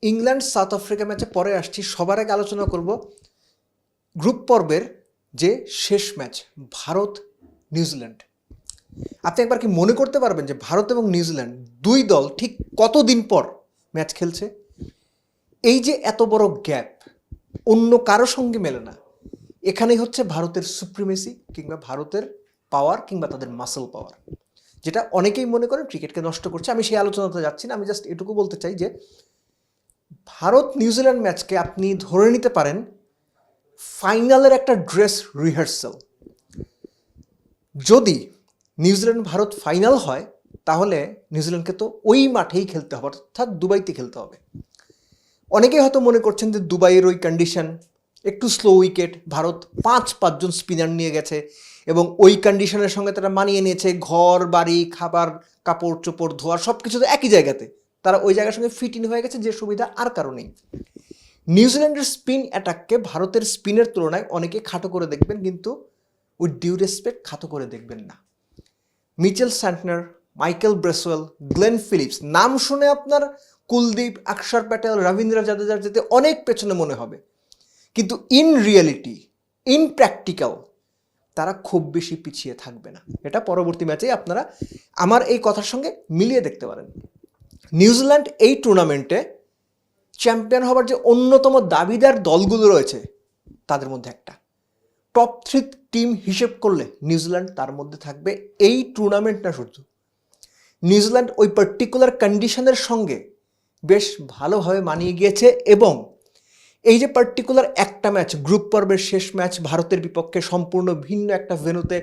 England South Africa ম্যাচে পরে আসছি। সবার আগে আলোচনা করব গ্রুপ পর্বের যে শেষ ম্যাচ, ভারত নিউজিল্যান্ড। আপনি একবার কি মনে করতে পারবেন যে ভারত এবং নিউজিল্যান্ড দুই দল ঠিক কতদিন পর ম্যাচ খেলছে? এই যে এত বড় গ্যাপ অন্য কারো সঙ্গে মেলে না। এখানেই হচ্ছে ভারতের সুপ্রিমেসি কিংবা ভারতের পাওয়ার কিংবা তাদের মাসল পাওয়ার, যেটা অনেকেই মনে করেন ক্রিকেটকে নষ্ট করছে। আমি সেই আলোচনাতে যাচ্ছি না, আমি জাস্ট এটুকু বলতে চাই যে ভারত নিউজিল্যান্ড ম্যাচকে আপনি ধরে নিতে পারেন ফাইনালের একটা ড্রেস রিহার্সাল। যদি নিউজিল্যান্ড ভারত ফাইনাল হয় তাহলে নিউজিল্যান্ডকে তো ওই মাঠেই খেলতে হবে, অর্থাৎ দুবাইতে খেলতে হবে। অনেকেই হয়তো মনে করছেন যে দুবাইয়ের ওই কন্ডিশন, একটু স্লো উইকেট, ভারত পাঁচজন স্পিনার নিয়ে গেছে এবং ওই কন্ডিশনের সঙ্গে তারা মানিয়ে নিয়েছে। ঘর বাড়ি, খাবার, কাপড় চোপড় ধোয়া সব কিছু তো একই জায়গাতে, তারা ওই জায়গার সঙ্গে ফিট ইন হয়ে গেছে, যে সুবিধা আর কারণেই। নিউজিল্যান্ডের স্পিন অ্যাটাককে ভারতের স্পিনের তুলনায় অনেকে খাটো করে দেখবেন, কিন্তু উইথ ডিউ রেসপেক্ট খাটো করে দেখবেন না। Mitchell Santner, Michael Bracewell, Glenn Phillips, নাম শুনে আপনার কুলদীপ, অক্ষর প্যাটেল, রবীন্দ্র জাদেজার যেতে অনেক পেছনে মনে হবে, কিন্তু ইন রিয়েলিটি, ইন প্র্যাকটিক্যাল তারা খুব বেশি পিছিয়ে থাকবে না। এটা পরবর্তী ম্যাচেই আপনারা আমার এই কথার সঙ্গে মিলিয়ে দেখতে পারেন। নিউজিল্যান্ড এই টুর্নামেন্টে চ্যাম্পিয়ন হবার যে অন্যতম দাবিদার দলগুলো রয়েছে তাদের মধ্যে একটা। টপ 3 টিম হিসেব করলে নিউজিল্যান্ড তার মধ্যে থাকবে। এই টুর্নামেন্ট না শুধু, নিউজিল্যান্ড ওই পার্টিকুলার কন্ডিশনের সঙ্গে বেশ ভালোভাবে মানিয়ে গিয়েছে এবং এই যে পার্টিকুলার একটা ম্যাচ, গ্রুপ পর্বের শেষ ম্যাচ ভারতের বিপক্ষে সম্পূর্ণ ভিন্ন একটা ভেন্যুতে,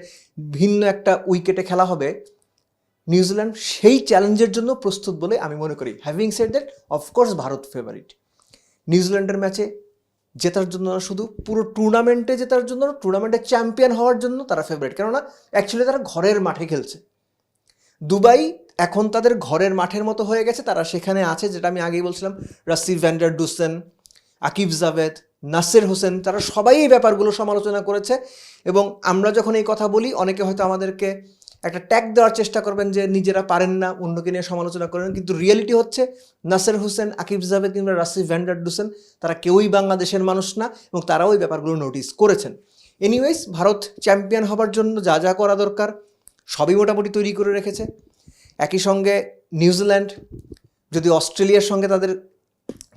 ভিন্ন একটা উইকেটে খেলা হবে, নিউজিল্যান্ড সেই চ্যালেঞ্জের জন্য প্রস্তুত বলে আমি মনে করি। Having said that, of course Bharat favourite. নিউজিল্যান্ডের ম্যাচে জেতার জন্য না, শুধু পুরো টুর্নামেন্টে জেতার জন্য, টুর্নামেন্টে চ্যাম্পিয়ন হওয়ার জন্য তারা ফেভারিট। কেননা অ্যাকচুয়ালি তারা ঘরের মাঠে খেলছে। দুবাই এখন তাদের ঘরের মাঠের মতো হয়ে গেছে, তারা সেখানে আছে, যেটা আমি আগেই বলছিলাম। Rassie van der Dussen, Aqib Javed, Nasir Hossain, তারা সবাই এই ব্যাপারগুলো সমালোচনা করেছে। এবং আমরা যখন এই কথা বলি, অনেকে হয়তো আমাদেরকে একটা ট্যাগ দেওয়ার চেষ্টা করবেন যে নিজেরা পারেন না, অন্যকে নিয়ে সমালোচনা করেন, কিন্তু রিয়েলিটি হচ্ছে নাসির হোসেন, আকিব জাভেদ কিংবা রাসিফ ভ্যান ডার ডুসেন তারা কেউই বাংলাদেশের মানুষ না এবং তারাও এই ব্যাপারগুলো নোটিস করেছেন। এনিওয়েজ, ভারত চ্যাম্পিয়ন হবার জন্য যা যা করা দরকার সবই মোটামুটি তৈরি করে রেখেছে। একই সঙ্গে নিউজিল্যান্ড যদি অস্ট্রেলিয়ার সঙ্গে তাদের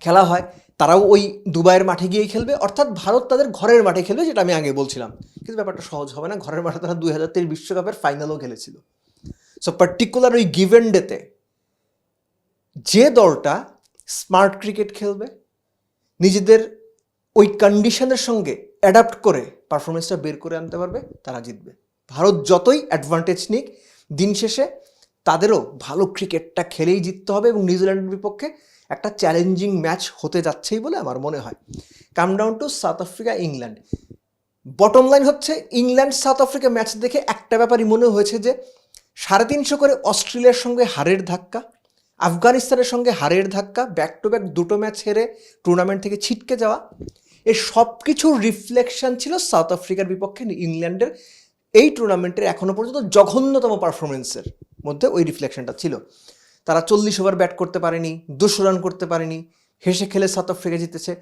খেলা হয়, তারাও ওই দুবাইয়ের মাঠে গিয়েই খেলবে, অর্থাৎ ভারত তাদের ঘরের মাঠে খেলবে, যেটা আমি আগে বলছিলাম। কিন্তু ব্যাপারটা সহজ হবে না, ঘরের মাঠে তারা 2023 বিশ্বকাপের ফাইনালও খেলেছিল। সো পার্টিকুলার ওই গিভেন ডেতে যে দলটা স্মার্ট ক্রিকেট খেলবে, নিজেদের ওই কন্ডিশনের সঙ্গে অ্যাডাপ্ট করে পারফরমেন্সটা বের করে আনতে পারবে, তারা জিতবে। ভারত যতই অ্যাডভান্টেজ নিক, দিন শেষে তাদেরও ভালো ক্রিকেটটা খেলেই জিততে হবে এবং নিউজিল্যান্ডের বিপক্ষে একটা চ্যালেঞ্জিং ম্যাচ হতে যাচ্ছেই বলে আমার মনে হয়। Come down to South Africa England. Bottom line হচ্ছে, ইংল্যান্ড সাউথ আফ্রিকা ম্যাচ দেখে একটা ব্যাপারই মনে হয়েছে যে 350 করে অস্ট্রেলিয়ার সঙ্গে হারের ধাক্কা, আফগানিস্তানের সঙ্গে হারের ধাক্কা, ব্যাক টু ব্যাক দুটো ম্যাচ হেরে টুর্নামেন্ট থেকে ছিটকে যাওয়া, এর সব কিছুর রিফ্লেকশন ছিল সাউথ আফ্রিকার বিপক্ষে ইংল্যান্ডের এই টুর্নামেন্টের এখনও পর্যন্ত জঘন্যতম পারফরমেন্সের মধ্যে ওই রিফ্লেকশনটা ছিল। তারা 40 ওভার ব্যাট করতে পারেনি, 200 রান করতে পারেনি, হেসে খেলে সাউথ আফ্রিকা জিতেছে।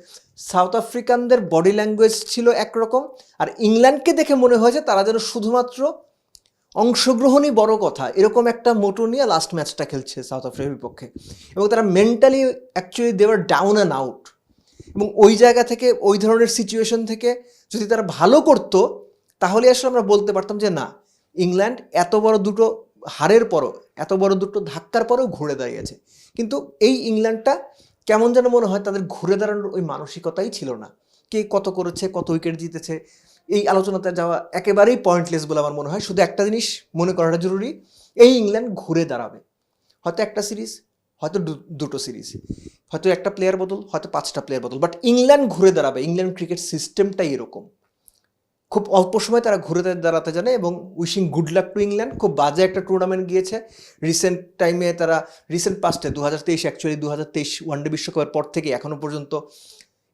সাউথ আফ্রিকানদের বডি ল্যাঙ্গুয়েজ ছিল একরকম, আর ইংল্যান্ডকে দেখে মনে হয়েছে তারা যেন শুধুমাত্র অংশগ্রহণই বড় কথা, এরকম একটা মোটো নিয়ে লাস্ট ম্যাচটা খেলছে সাউথ আফ্রিকার বিপক্ষে। এবং তারা mentally actually they were down and out. এবং ওই জায়গা থেকে, ওই ধরনের সিচুয়েশন থেকে যদি তারা ভালো করতো, তাহলে আসলে আমরা বলতে পারতাম যে না, ইংল্যান্ড এত বড় দুটো হারের পরও, এত বড় দুটো ধাক্কার পরেও ঘুরে দাঁড়িয়েছে। কিন্তু এই ইংল্যান্ডটা কেমন যেন মনে হয় তাদের ঘুরে দাঁড়ানোর ওই মানসিকতাই ছিল না। কে কত করেছে, কত উইকেট জিতেছে, এই আলোচনাতে যাওয়া একেবারেই পয়েন্টলেস বলে আমার মনে হয়। শুধু একটা জিনিস মনে করাটা জরুরি, এই ইংল্যান্ড ঘুরে দাঁড়াবে। হয়তো একটা সিরিজ, হয়তো দুটো সিরিজ, হয়তো একটা প্লেয়ার বদল, হয়তো 5টা প্লেয়ার বদল, বাট ইংল্যান্ড ঘুরে দাঁড়াবে। ইংল্যান্ড ক্রিকেট সিস্টেমটাই এরকম, খুব অল্প সময় তারা ঘুরে দাঁড়াতে জানে। এবং wishing good luck to England. খুব বাজে একটা টুর্নামেন্ট গিয়েছে রিসেন্ট টাইমে, তারা রিসেন্ট পাস্টে 2023, অ্যাকচুয়ালি 2023 ওয়ানডে বিশ্বকাপের পর থেকে এখনও পর্যন্ত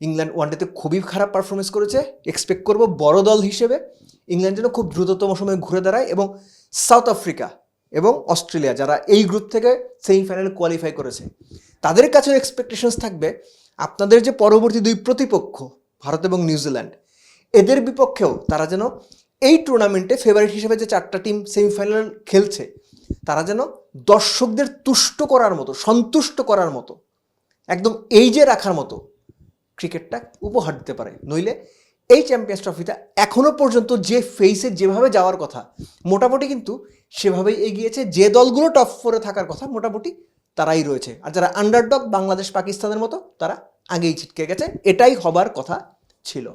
ইংল্যান্ড ওয়ানডেতে খুবই খারাপ পারফরমেন্স করেছে। এক্সপেক্ট করবো বড় দল হিসেবে ইংল্যান্ড যেন খুব দ্রুততম সময়ে ঘুরে দাঁড়ায়। এবং সাউথ আফ্রিকা এবং অস্ট্রেলিয়া, যারা এই গ্রুপ থেকে সেমিফাইনালে কোয়ালিফাই করেছে, তাদের কাছেও এক্সপেকটেশনস থাকবে আপনাদের যে পরবর্তী দুই প্রতিপক্ষ ভারত এবং নিউজিল্যান্ড, এদের বিপক্ষেও তারা যেন এই টুর্নামেন্টে ফেভারিট হিসেবে যে 4টা টিম সেমিফাইনাল খেলছে, তারা যেন দর্শকদের তুষ্ট করার মতো, সন্তুষ্ট করার মতো, একদম এই যে রাখার মতো ক্রিকেটটা উপহার দিতে পারে। নইলে এই চ্যাম্পিয়ন্স ট্রফিটা এখনও পর্যন্ত যে ফেসে যেভাবে যাওয়ার কথা মোটামুটি কিন্তু সেভাবেই এগিয়েছে। যে দলগুলো টপ 4-এ থাকার কথা মোটামুটি তারাই রয়েছে, আর যারা আন্ডারডগ বাংলাদেশ পাকিস্তানের মতো তারা আগেই ছিটকে গেছে। এটাই হবার কথা ছিল।